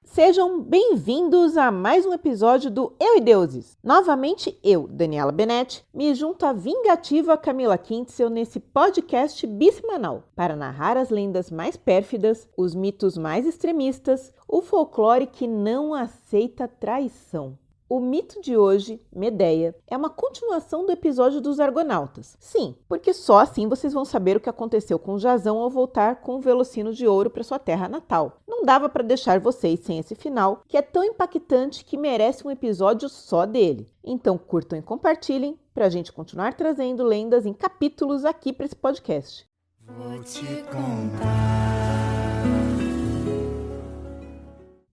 Sejam bem-vindos a mais um episódio do Eu e Deuses. Novamente eu, Daniela Benetti, me junto à vingativa Camila Kintzel nesse podcast bissemanal para narrar as lendas mais pérfidas, os mitos mais extremistas, o folclore que não aceita traição. O mito de hoje, Medeia, é uma continuação do episódio dos Argonautas. Sim, porque só assim vocês vão saber o que aconteceu com Jasão ao voltar com o Velocino de Ouro para sua terra natal. Não dava para deixar vocês sem esse final, que é tão impactante que merece um episódio só dele. Então curtam e compartilhem para a gente continuar trazendo lendas em capítulos aqui para esse podcast. Vou te contar.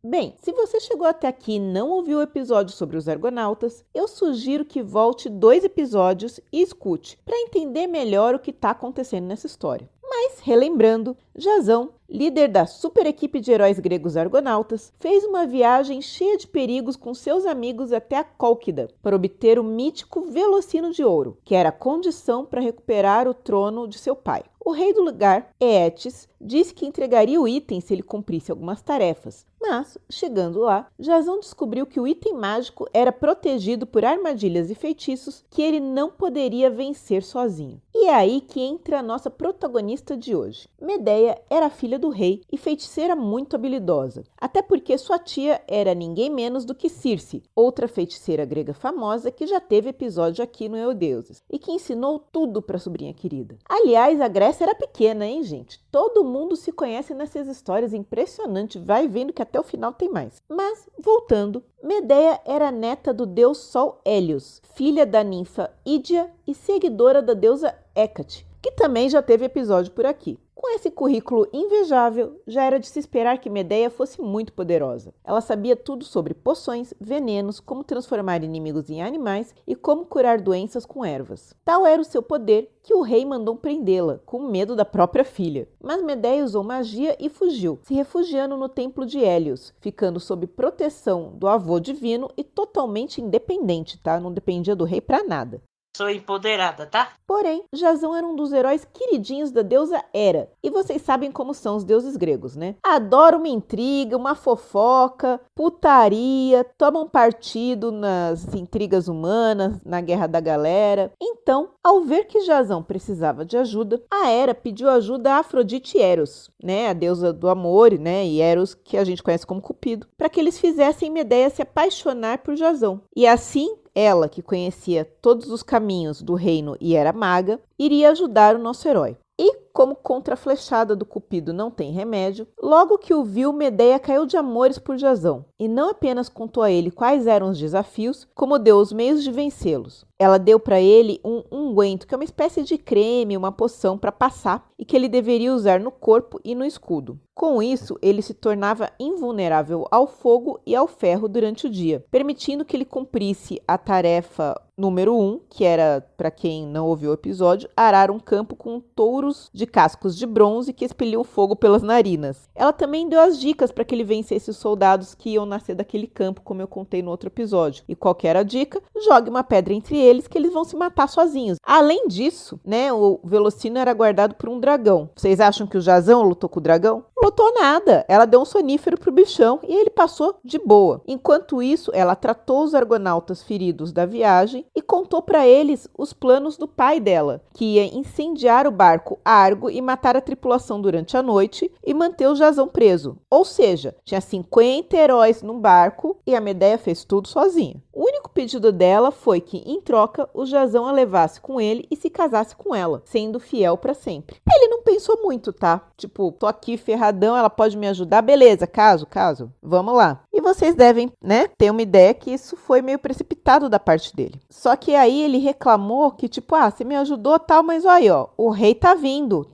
Bem, se você chegou até aqui e não ouviu o episódio sobre os Argonautas, eu sugiro que volte 2 episódios e escute, para entender melhor o que está acontecendo nessa história. Mas, relembrando, Jasão, líder da super equipe de heróis gregos Argonautas, fez uma viagem cheia de perigos com seus amigos até a Cólquida, para obter o mítico Velocino de Ouro, que era a condição para recuperar o trono de seu pai. O rei do lugar, Eetes, disse que entregaria o item se ele cumprisse algumas tarefas, mas, chegando lá, Jasão descobriu que o item mágico era protegido por armadilhas e feitiços que ele não poderia vencer sozinho. E é aí que entra a nossa protagonista de hoje. Medeia era filha do rei e feiticeira muito habilidosa, até porque sua tia era ninguém menos do que Circe, outra feiticeira grega famosa que já teve episódio aqui no Eu Deuses, e que ensinou tudo para a sobrinha querida. Aliás, a Grécia era pequena, hein, gente? Todo mundo se conhece nessas histórias, impressionante, vai vendo que até o final tem mais. Mas, voltando, Medeia era neta do deus Sol Hélios, filha da ninfa Ídia e seguidora da deusa Hécate, que também já teve episódio por aqui. Com esse currículo invejável, já era de se esperar que Medeia fosse muito poderosa. Ela sabia tudo sobre poções, venenos, como transformar inimigos em animais e como curar doenças com ervas. Tal era o seu poder que o rei mandou prendê-la, com medo da própria filha. Mas Medeia usou magia e fugiu, se refugiando no templo de Hélios, ficando sob proteção do avô divino e totalmente independente, tá? Não dependia do rei pra nada. Sou empoderada, tá? Porém, Jasão era um dos heróis queridinhos da deusa Hera. E vocês sabem como são os deuses gregos, né? Adoram uma intriga, uma fofoca, putaria, tomam partido nas intrigas humanas, na guerra da galera. Então, ao ver que Jasão precisava de ajuda, a Hera pediu ajuda a Afrodite e Eros, né? A deusa do amor, né? E Eros, que a gente conhece como Cupido, para que eles fizessem Medeia se apaixonar por Jasão. E assim, ela, que conhecia todos os caminhos do reino e era maga, iria ajudar o nosso herói. E, como contra a flechada do Cupido não tem remédio, logo que o viu, Medeia caiu de amores por Jasão, e não apenas contou a ele quais eram os desafios, como deu os meios de vencê-los. Ela deu para ele um unguento, que é uma espécie de creme, uma poção para passar, e que ele deveria usar no corpo e no escudo. Com isso, ele se tornava invulnerável ao fogo e ao ferro durante o dia, permitindo que ele cumprisse a tarefa número 1, que era, para quem não ouviu o episódio, arar um campo com touros de cascos de bronze que expeliam fogo pelas narinas. Ela também deu as dicas para que ele vencesse os soldados que iam nascer daquele campo, como eu contei no outro episódio. E qual que era a dica? Jogue uma pedra entre eles que eles vão se matar sozinhos. Além disso, né, o Velocino era guardado por um dragão. Vocês acham que o Jasão lutou com o dragão? Lutou nada. Ela deu um sonífero pro bichão e ele passou de boa. Enquanto isso, ela tratou os argonautas feridos da viagem e contou para eles os planos do pai dela, que ia incendiar o barco Argo e matar a tripulação durante a noite e manter o Jasão preso. Ou seja, tinha 50 heróis no barco e a Medeia fez tudo sozinha. O único pedido dela foi que, em troca, o Jasão a levasse com ele e se casasse com ela, sendo fiel para sempre. Ele não pensou muito, tá? Tipo, tô aqui ferradão, ela pode me ajudar? Beleza, caso. Vamos lá. E vocês devem, né, ter uma ideia que isso foi meio precipitado da parte dele. Só que aí ele reclamou que, tipo, você me ajudou tal, mas aí, ó, o rei tá vindo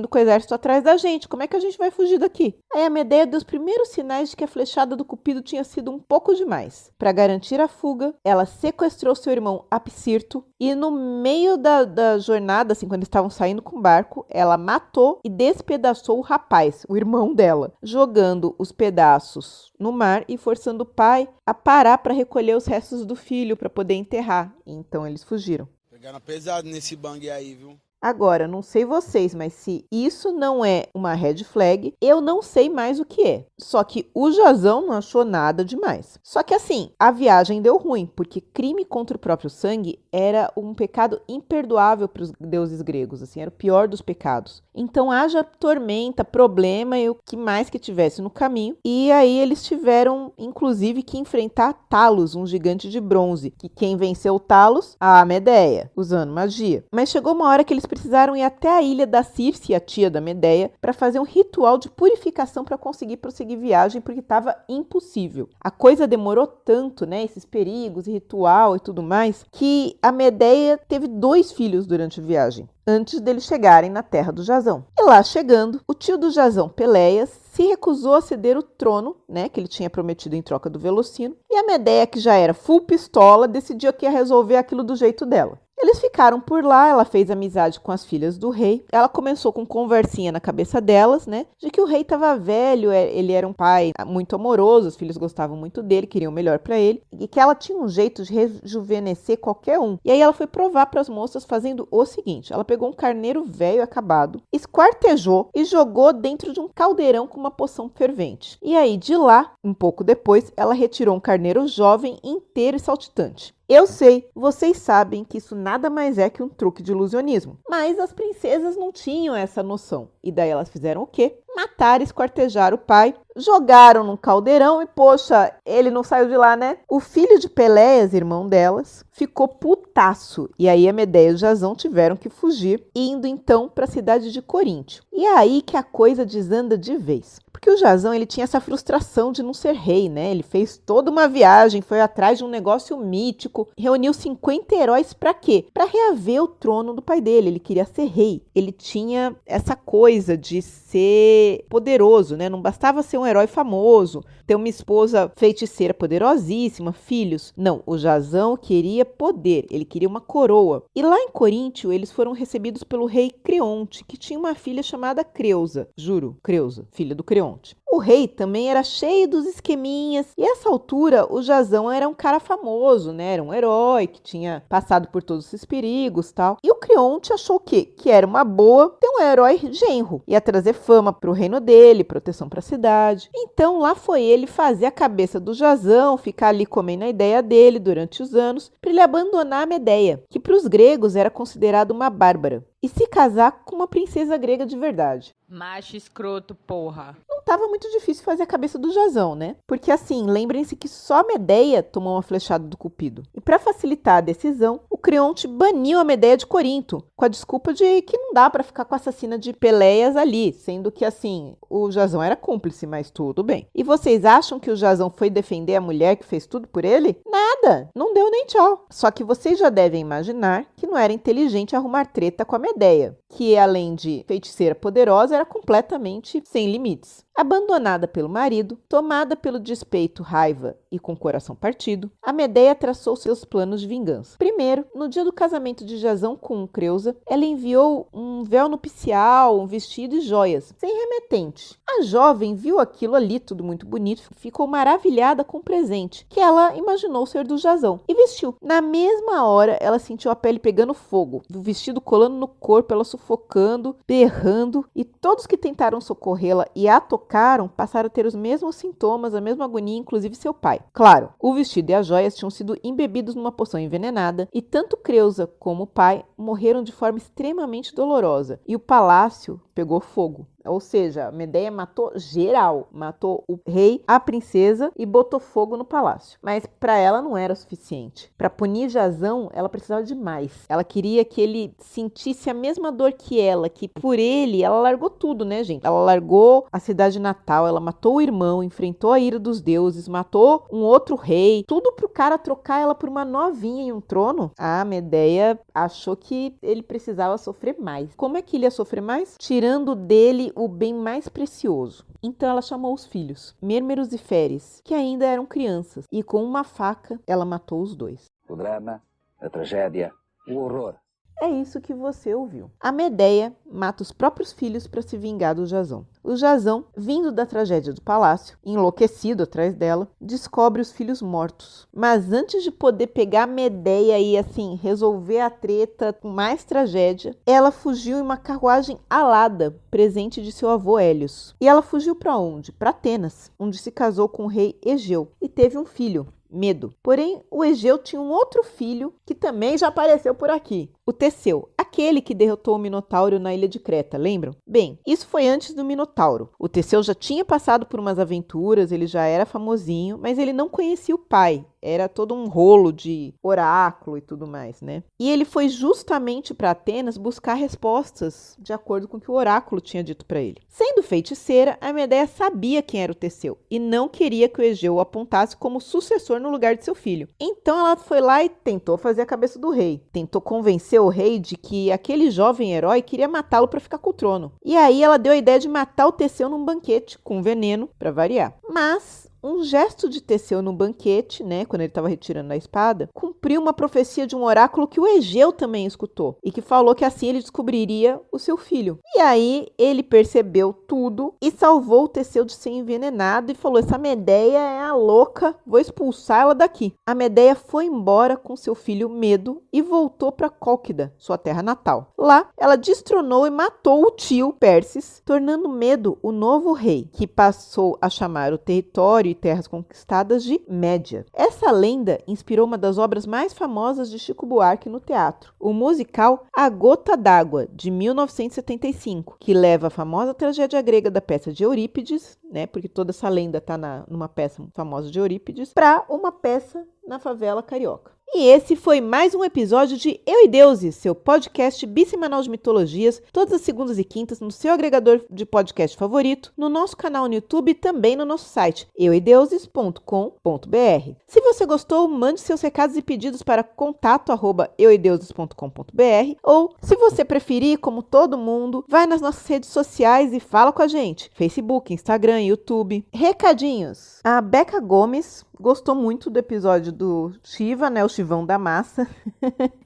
com o exército atrás da gente, como é que a gente vai fugir daqui? Aí a Medeia deu os primeiros sinais de que a flechada do Cupido tinha sido um pouco demais. Para garantir a fuga, ela sequestrou seu irmão Apsirto e no meio da jornada, assim, quando eles estavam saindo com o barco, ela matou e despedaçou o rapaz, o irmão dela, jogando os pedaços no mar e forçando o pai a parar para recolher os restos do filho para poder enterrar. Então eles fugiram. Pegaram pesado nesse bang aí, viu? Agora, não sei vocês, mas se isso não é uma red flag, eu não sei mais o que é. Só que o Jazão não achou nada demais. Só que assim, a viagem deu ruim, porque crime contra o próprio sangue era um pecado imperdoável para os deuses gregos, assim, era o pior dos pecados. Então haja tormenta, problema e o que mais que tivesse no caminho. E aí eles tiveram, inclusive, que enfrentar Talos, um gigante de bronze, que quem venceu Talos? A Medeia, usando magia. Mas chegou uma hora que eles precisaram ir até a ilha da Circe, a tia da Medeia, para fazer um ritual de purificação para conseguir prosseguir viagem, porque estava impossível. A coisa demorou tanto, né, esses perigos, ritual e tudo mais, que a Medeia teve 2 filhos durante a viagem, antes deles chegarem na terra do Jazão. E lá chegando, o tio do Jazão, Peleias, se recusou a ceder o trono, né, que ele tinha prometido em troca do Velocino, e a Medeia, que já era full pistola, decidiu que ia resolver aquilo do jeito dela. Eles ficaram por lá, ela fez amizade com as filhas do rei. Ela começou com conversinha na cabeça delas, né? De que o rei estava velho, ele era um pai muito amoroso, os filhos gostavam muito dele, queriam o melhor para ele. E que ela tinha um jeito de rejuvenescer qualquer um. E aí ela foi provar para as moças fazendo o seguinte. Ela pegou um carneiro velho acabado, esquartejou e jogou dentro de um caldeirão com uma poção fervente. E aí de lá, um pouco depois, ela retirou um carneiro jovem, inteiro e saltitante. Eu sei, vocês sabem que isso nada mais é que um truque de ilusionismo. Mas as princesas não tinham essa noção. E daí elas fizeram o quê? Mataram e esquartejaram o pai, jogaram num caldeirão e, poxa, ele não saiu de lá, né? O filho de Peleias, irmão delas, ficou putaço. E aí a Medeia e o Jazão tiveram que fugir, indo então para a cidade de Coríntio. E é aí que a coisa desanda de vez. Porque o Jazão, ele tinha essa frustração de não ser rei, né? Ele fez toda uma viagem, foi atrás de um negócio mítico, reuniu 50 heróis para quê? Para reaver o trono do pai dele. Ele queria ser rei. Ele tinha essa coisa de ser poderoso, né? Não bastava ser um herói famoso, ter uma esposa feiticeira poderosíssima, filhos. Não, o Jazão queria poder, ele queria uma coroa. E lá em Coríntio, eles foram recebidos pelo rei Creonte, que tinha uma filha chamada Creusa. Juro, Creusa, filha do Creonte. O rei também era cheio dos esqueminhas, e a essa altura o Jazão era um cara famoso, né? Era um herói que tinha passado por todos esses perigos e tal. E o Creonte achou o quê? Que era uma boa ter um herói genro. Ia trazer fama para o reino dele, proteção para a cidade. Então lá foi ele fazer a cabeça do Jazão, ficar ali comendo a ideia dele durante os anos, para ele abandonar a Medeia, que para os gregos era considerada uma bárbara, e se casar com uma princesa grega de verdade. Macho escroto, porra. Não estava muito difícil fazer a cabeça do Jazão, né? Porque assim, lembrem-se que só a Medeia tomou uma flechada do Cupido. E para facilitar a decisão, o Creonte baniu a Medeia de Corinto, com a desculpa de que não dá para ficar com a assassina de Peleias ali, sendo que assim, o Jazão era cúmplice, mas tudo bem. E vocês acham que o Jazão foi defender a mulher que fez tudo por ele? Nada, não deu nem tchau. Só que vocês já devem imaginar que não era inteligente arrumar treta com a Medeia, que além de feiticeira poderosa, era completamente sem limites. Abandonada pelo marido, tomada pelo despeito, raiva e com o coração partido, a Medeia traçou seus planos de vingança. Primeiro, no dia do casamento de Jazão com Creusa, ela enviou um véu nupcial, um vestido e joias, sem remetente. A jovem viu aquilo ali, tudo muito bonito, ficou maravilhada com o presente, que ela imaginou ser do Jazão, e vestiu. Na mesma hora, ela sentiu a pele pegando fogo, o vestido colando no corpo, ela sufocando, berrando, e todos que tentaram socorrê-la e a tocaram passaram a ter os mesmos sintomas, a mesma agonia, inclusive seu pai. Claro, o vestido e as joias tinham sido embebidos numa poção envenenada, e tanto Creusa como o pai morreram de forma extremamente dolorosa, e o palácio pegou fogo. Ou seja, a Medeia matou geral, matou o rei, a princesa e botou fogo no palácio. Mas para ela não era o suficiente. Para punir Jazão, ela precisava de mais. Ela queria que ele sentisse a mesma dor que ela, que por ele, ela largou tudo, né, gente? Ela largou a cidade natal, ela matou o irmão, enfrentou a ira dos deuses, matou um outro rei, tudo pro cara trocar ela por uma novinha em um trono. A Medeia achou que ele precisava sofrer mais. Como é que ele ia sofrer mais? Tirando dele o bem mais precioso. Então ela chamou os filhos, Mérmeros e Féres, que ainda eram crianças, e com uma faca ela matou os dois. O drama, a tragédia, o horror. É isso que você ouviu. A Medeia mata os próprios filhos para se vingar do Jasão. O Jasão, vindo da tragédia do palácio, enlouquecido atrás dela, descobre os filhos mortos. Mas antes de poder pegar a Medeia e, assim, resolver a treta com mais tragédia, ela fugiu em uma carruagem alada, presente de seu avô Hélios. E ela fugiu para onde? Para Atenas, onde se casou com o rei Egeu e teve um filho, Medo. Porém, o Egeu tinha um outro filho que também já apareceu por aqui, o Teseu, aquele que derrotou o Minotauro na ilha de Creta, lembram? Bem, isso foi antes do Minotauro. O Teseu já tinha passado por umas aventuras, ele já era famosinho, mas ele não conhecia o pai. Era todo um rolo de oráculo e tudo mais, né? E ele foi justamente para Atenas buscar respostas de acordo com o que o oráculo tinha dito para ele. Sendo feiticeira, a Medeia sabia quem era o Teseu e não queria que o Egeu o apontasse como sucessor no lugar de seu filho. Então ela foi lá e tentou fazer a cabeça do rei. Tentou convencer o rei de que aquele jovem herói queria matá-lo para ficar com o trono. E aí ela deu a ideia de matar o Teseu num banquete, com veneno, para variar. Mas um gesto de Teseu no banquete, né, quando ele estava retirando a espada, cumpriu uma profecia de um oráculo que o Egeu também escutou e que falou que assim ele descobriria o seu filho. E aí ele percebeu tudo e salvou o Teseu de ser envenenado e falou: essa Medeia é a louca, vou expulsar ela daqui. A Medeia foi embora com seu filho Medo e voltou para Cólquida, sua terra natal. Lá, ela destronou e matou o tio Pérsis, tornando Medo o novo rei, que passou a chamar o território e terras conquistadas de Média. Essa lenda inspirou uma das obras mais famosas de Chico Buarque no teatro, o musical A Gota d'Água, de 1975, que leva a famosa tragédia grega da peça de Eurípides, né, porque toda essa lenda está numa peça famosa de Eurípides, para uma peça na favela carioca. E esse foi mais um episódio de Eu e Deuses, seu podcast bissemanal de mitologias, todas as segundas e quintas no seu agregador de podcast favorito, no nosso canal no YouTube e também no nosso site, euideuses.com.br. Se você gostou, mande seus recados e pedidos para contato@euideuses.com.br ou, se você preferir, como todo mundo, vai nas nossas redes sociais e fala com a gente, Facebook, Instagram, YouTube. Recadinhos! A Beca Gomes gostou muito do episódio do Shiva, né, o Chivão da Massa.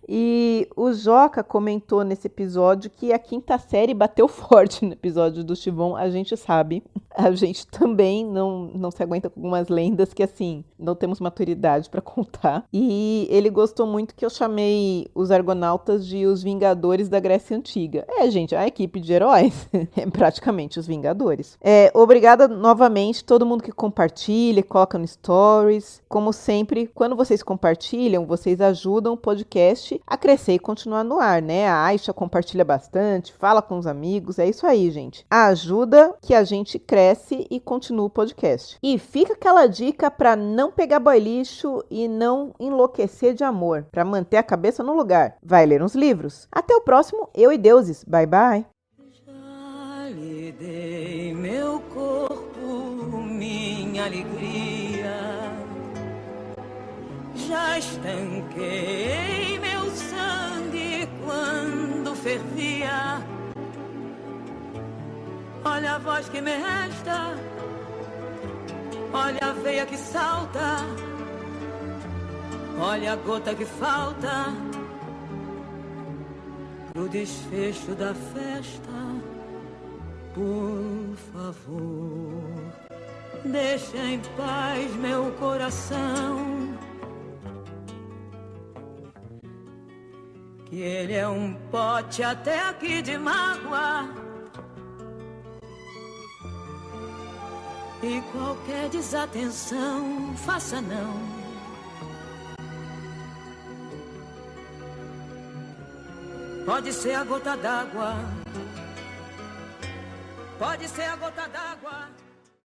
E o Joca comentou nesse episódio que a quinta série bateu forte no episódio do Chivão, a gente sabe. A gente também não se aguenta com algumas lendas que, assim, não temos maturidade para contar. E ele gostou muito que eu chamei os Argonautas de os Vingadores da Grécia Antiga. Gente, a equipe de heróis é praticamente os Vingadores. Obrigada novamente todo mundo que compartilha, coloca no Stories. Como sempre, quando vocês compartilham, vocês ajudam o podcast a crescer e continuar no ar, né? A Aisha compartilha bastante, fala com os amigos, é isso aí, gente. Ajuda que a gente cresce e continua o podcast. E fica aquela dica para não pegar boy lixo e não enlouquecer de amor, para manter a cabeça no lugar. Vai ler uns livros. Até o próximo Eu e Deuses. Bye, bye. Já lhe dei meu corpo, minha alegria. Já estanquei meu sangue quando fervia. Olha a voz que me resta, olha a veia que salta, olha a gota que falta pro desfecho da festa. Por favor, deixa em paz meu coração, que ele é um pote até aqui de mágoa. E qualquer desatenção, faça não. Pode ser a gota d'água, pode ser a gota d'água.